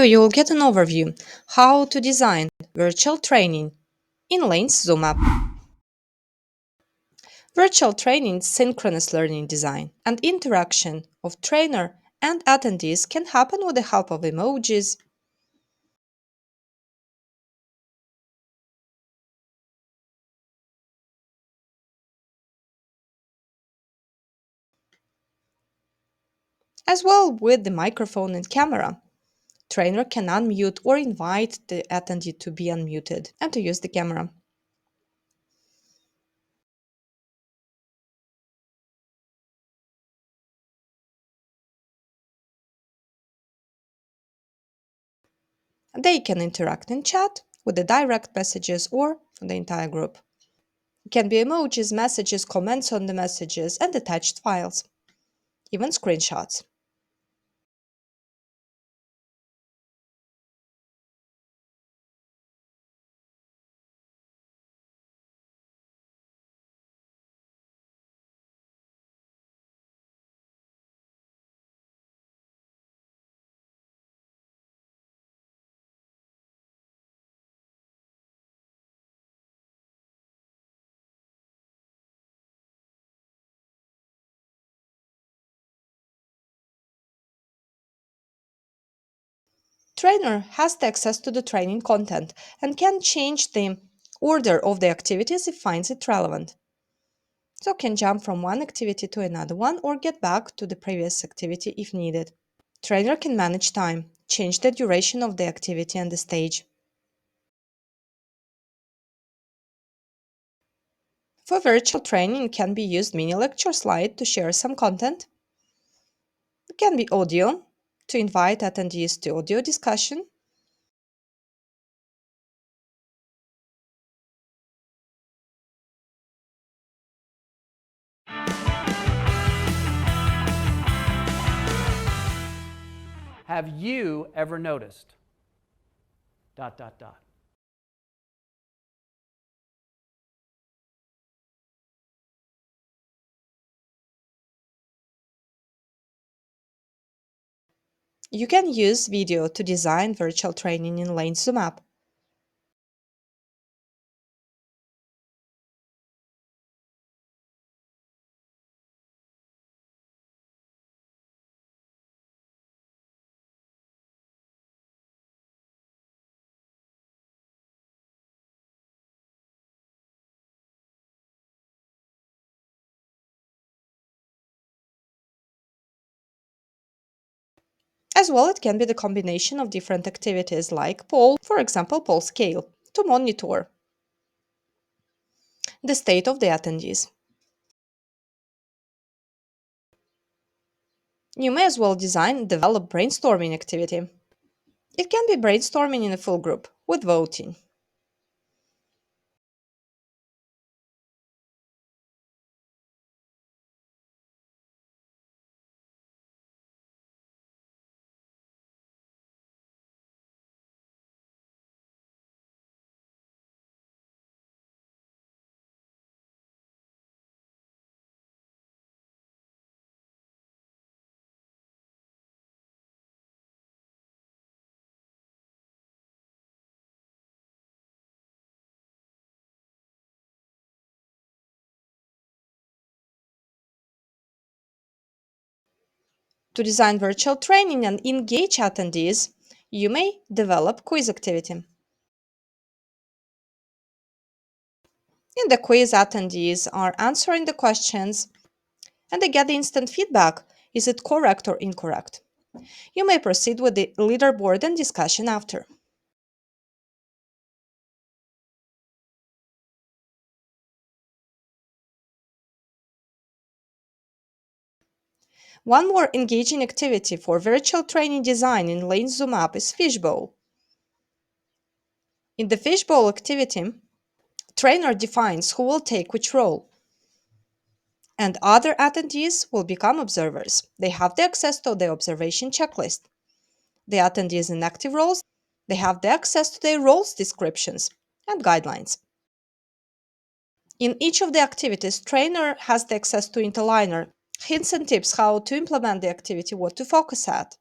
You will get an overview how to design virtual training in Lane's Zoom app. Virtual training is synchronous learning design, and interaction of trainer and attendees can happen with the help of emojis, as well with the microphone and camera. Trainer can unmute or invite the attendee to be unmuted and to use the camera. They can interact in chat with the direct messages or the entire group. It can be emojis, messages, comments on the messages, and attached files, even screenshots. Trainer has the access to the training content and can change the order of the activities if finds it relevant. So can jump from one activity to another one or get back to the previous activity if needed. Trainer can manage time, change the duration of the activity and the stage. For virtual training, it can be used mini lecture slide to share some content. It can be audio to invite attendees to audio discussion. Have you ever noticed? ... You can use video to design virtual training in Lane's Zoom app. As well, it can be the combination of different activities like poll, for example, poll scale, to monitor the state of the attendees. You may as well design and develop brainstorming activity. It can be brainstorming in a full group with voting. To design virtual training and engage attendees, you may develop quiz activity. In the quiz, attendees are answering the questions and they get the instant feedback. Is it correct or incorrect? You may proceed with the leaderboard and discussion after. One more engaging activity for virtual training design in Lane's Zoom app is Fishbowl. In the Fishbowl activity, trainer defines who will take which role, and other attendees will become observers. They have the access to the observation checklist. The attendees in active roles, they have the access to their roles descriptions and guidelines. In each of the activities, trainer has the access to interliner, hints and tips how to implement the activity, what to focus at.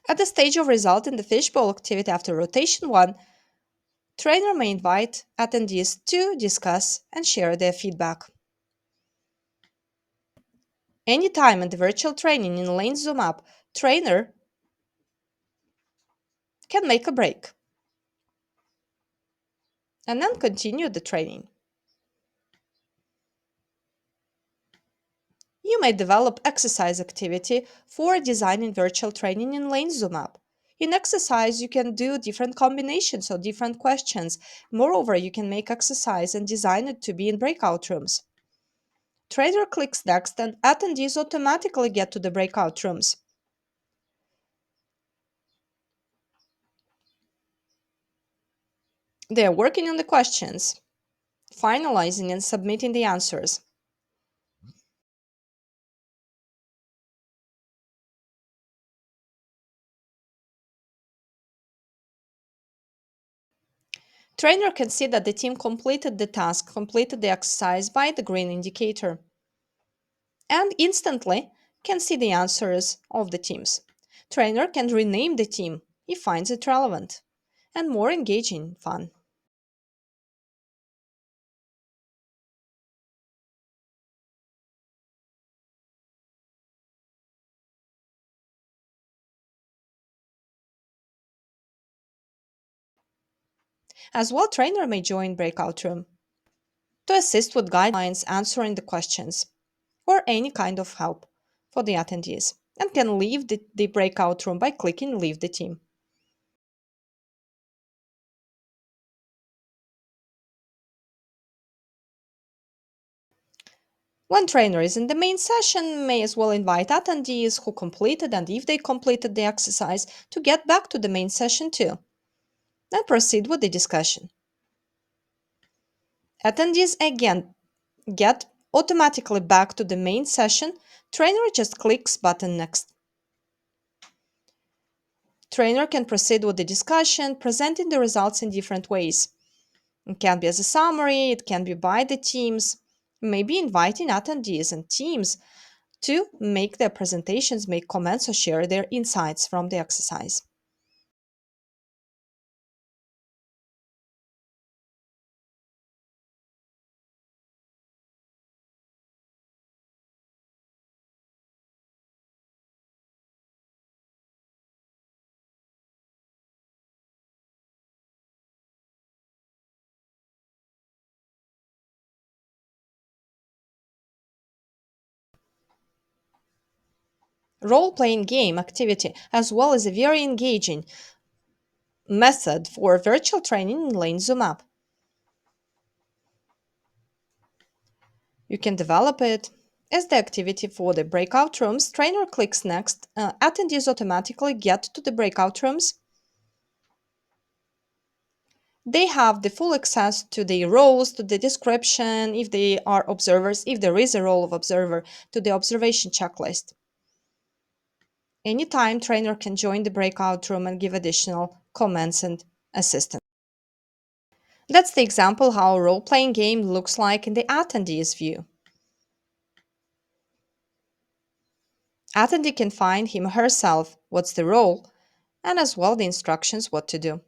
At the stage of result in the fishbowl activity after rotation 1, trainer may invite attendees to discuss and share their feedback. Anytime in the virtual training in Lane Zoom Up, trainer can make a break and then continue the training. You may develop exercise activity for designing virtual training in Lane Zoom Up. In exercise, you can do different combinations or different questions. Moreover, you can make exercise and design it to be in breakout rooms. Trainer clicks next and attendees automatically get to the breakout rooms. They are working on the questions, finalizing and submitting the answers. Trainer can see that the team completed the task, completed the exercise by the green indicator, and instantly can see the answers of the teams. Trainer can rename the team if finds it relevant and more engaging fun. As well, trainer may join breakout room to assist with guidelines, answering the questions, or any kind of help for the attendees, and can leave the breakout room by clicking leave the team. When trainer is in the main session, may as well invite attendees who completed and if they completed the exercise to get back to the main session too, and proceed with the discussion. Attendees again get automatically back to the main session. Trainer just clicks button next. Trainer can proceed with the discussion, presenting the results in different ways. It can be as a summary, it can be by the teams, maybe inviting attendees and teams to make their presentations, make comments, or share their insights from the exercise. Role-playing game activity, as well as a very engaging method for virtual training in Lane Zoom Up. You can develop it as the activity for the breakout rooms. Trainer clicks next. Attendees automatically get to the breakout rooms. They have the full access to the roles, to the description, if they are observers, if there is a role of observer, to the observation checklist. Anytime, trainer can join the breakout room and give additional comments and assistance. That's the example how a role-playing game looks like in the attendee's view. Attendee can find him or herself what's the role, and as well the instructions what to do.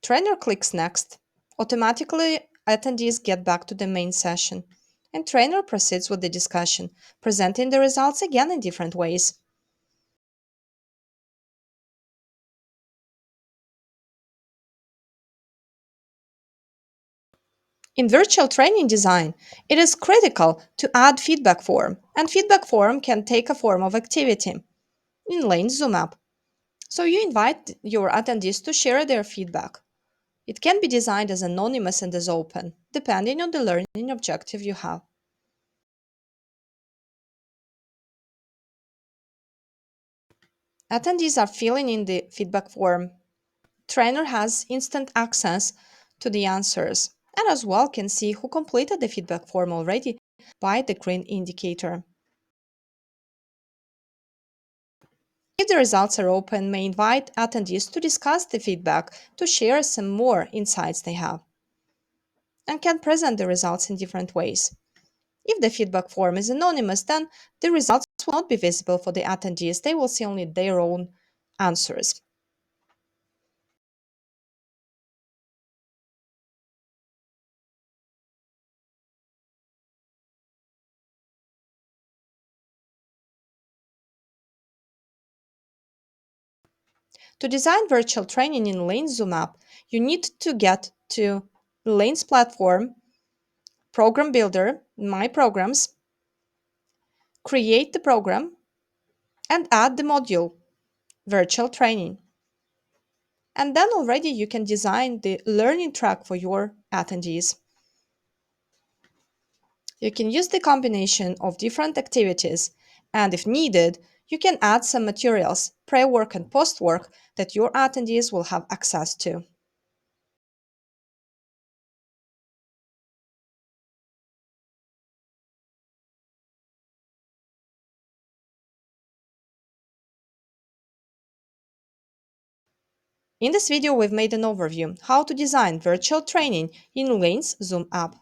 Trainer clicks next. Automatically, attendees get back to the main session, and trainer proceeds with the discussion, presenting the results again in different ways. In virtual training design, it is critical to add feedback form, and feedback form can take a form of activity in Lane Zoom Up. So you invite your attendees to share their feedback. It can be designed as anonymous and as open, depending on the learning objective you have. Attendees are filling in the feedback form. Trainer has instant access to the answers. and as well can see who completed the feedback form already by the green indicator. If the results are open, may invite attendees to discuss the feedback to share some more insights they have, and can present the results in different ways. If the feedback form is anonymous, then the results will not be visible for the attendees. They will see only their own answers. To design virtual training in Lane's Zoom app, you need to get to Lane's platform, Program Builder, My Programs, create the program, and add the module, Virtual Training. And then already you can design the learning track for your attendees. You can use the combination of different activities, and if needed, you can add some materials, pre-work and post-work, that your attendees will have access to. In this video, we've made an overview how to design virtual training in Lane's Zoom app.